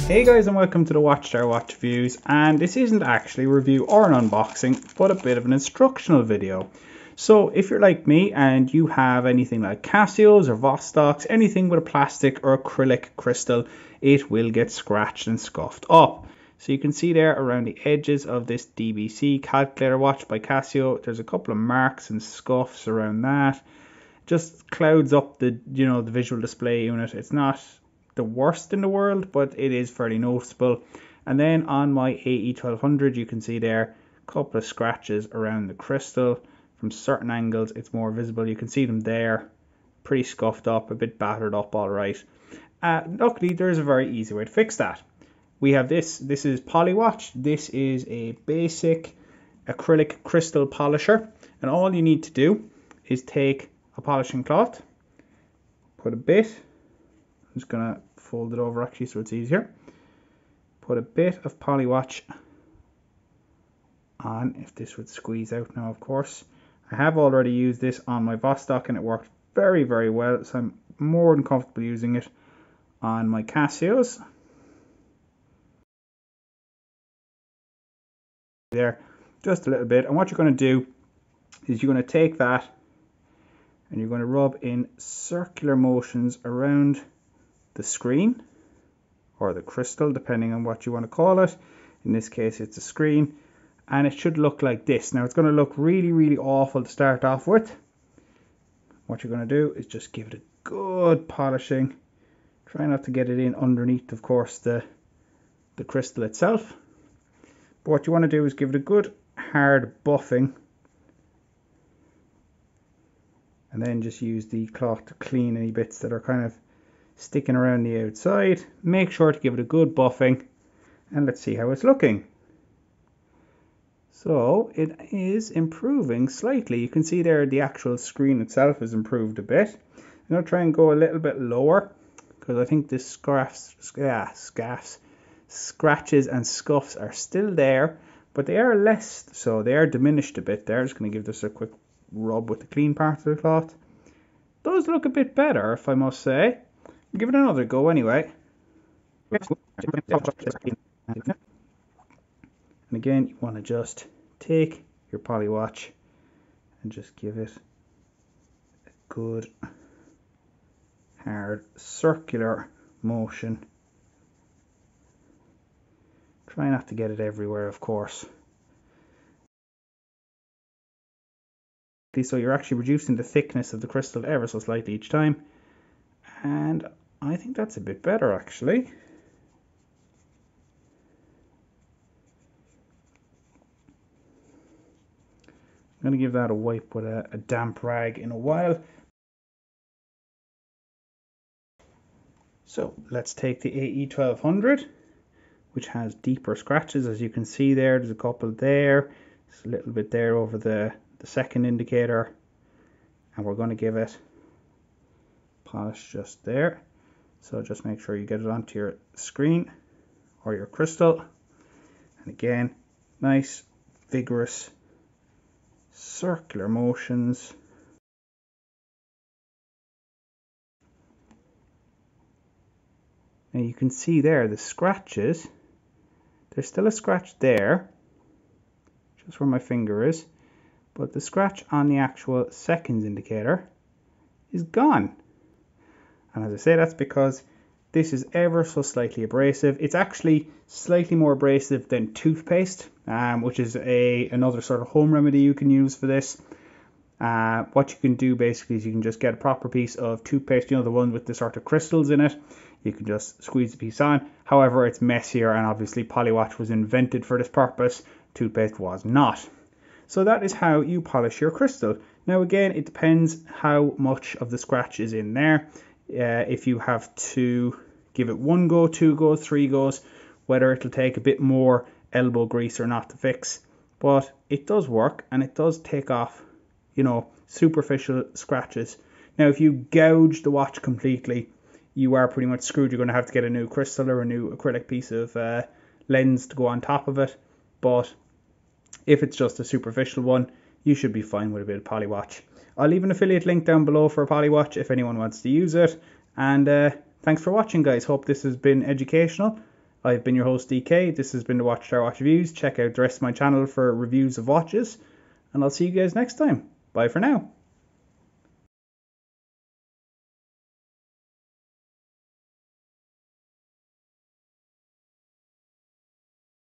Hey guys, and welcome to the Watchtower Watch Reviews, and this isn't actually a review or an unboxing, but a bit of an instructional video. So if you're like me and you have anything like Casios or Vostoks, anything with a plastic or acrylic crystal, it will get scratched and scuffed up. So you can see there around the edges of this DBC calculator watch by Casio, there's a couple of marks and scuffs around that. Just clouds up the the visual display unit. It's not the worst in the world, but it is fairly noticeable. And then on my AE1200, you can see there a couple of scratches around the crystal. From certain angles it's more visible. You can see them there, pretty scuffed up, a bit battered up, all right. Luckily there's a very easy way to fix that. We have this is Polywatch. This is a basic acrylic crystal polisher, and all you need to do is take a polishing cloth, put a bit, I'm just gonna fold it over actually so it's easier, put a bit of Polywatch on. If this would squeeze out now, of course. I have already used this on my Vostok and it worked very, very well, so I'm more than comfortable using it on my Casios. There, just a little bit. And what you're going to do is you're going to take that and you're going to rub in circular motions around the screen or the crystal, depending on what you want to call it. In this case it's a screen, and it should look like this. Now it's going to look really, really awful to start off with. What you're going to do is just give it a good polishing. Try not to get it in underneath, of course, the crystal itself. But what you want to do is give it a good hard buffing, and then just use the cloth to clean any bits that are kind of sticking around the outside. Make sure to give it a good buffing, and let's see how it's looking. So it is improving slightly. You can see there the actual screen itself has improved a bit. I'm going to try and go a little bit lower because I think this scratches and scuffs are still there, but they are less, so they are diminished a bit there. I'm just going to give this a quick rub with the clean part of the cloth. Does look a bit better, if I must say. Give it another go anyway. And again, you want to just take your Polywatch and just give it a good hard circular motion. Try not to get it everywhere, of course. So you're actually reducing the thickness of the crystal ever so slightly each time, and I think that's a bit better actually. I'm going to give that a wipe with a damp rag in a while. So let's take the AE1200, which has deeper scratches. As you can see there's a couple there, there's a little bit there over the second indicator, and we're going to give it polish just there. So just make sure you get it onto your screen or your crystal, and again, nice vigorous circular motions. Now you can see there the scratches. There's still a scratch there, just where my finger is, but the scratch on the actual seconds indicator is gone. And as I say, that's because this is ever so slightly abrasive. It's actually slightly more abrasive than toothpaste, which is another sort of home remedy you can use for this. What you can do basically is you can just get a proper piece of toothpaste, the one with the sort of crystals in it. You can just squeeze the piece on. However, it's messier, and obviously Polywatch was invented for this purpose. Toothpaste was not. So that is how you polish your crystal. Now again, it depends how much of the scratch is in there. If you have to give it 1 go, 2 goes, 3 goes, whether it'll take a bit more elbow grease or not to fix. But it does work, and it does take off, superficial scratches. Now if you gouge the watch completely, you are pretty much screwed. You're going to have to get a new crystal or a new acrylic piece of lens to go on top of it. But if it's just a superficial one, you should be fine with a bit of Polywatch. I'll leave an affiliate link down below for Polywatch if anyone wants to use it. And thanks for watching, guys. Hope this has been educational. I've been your host DK. This has been the Watchtower Watch Reviews. Check out the rest of my channel for reviews of watches, and I'll see you guys next time. Bye for now.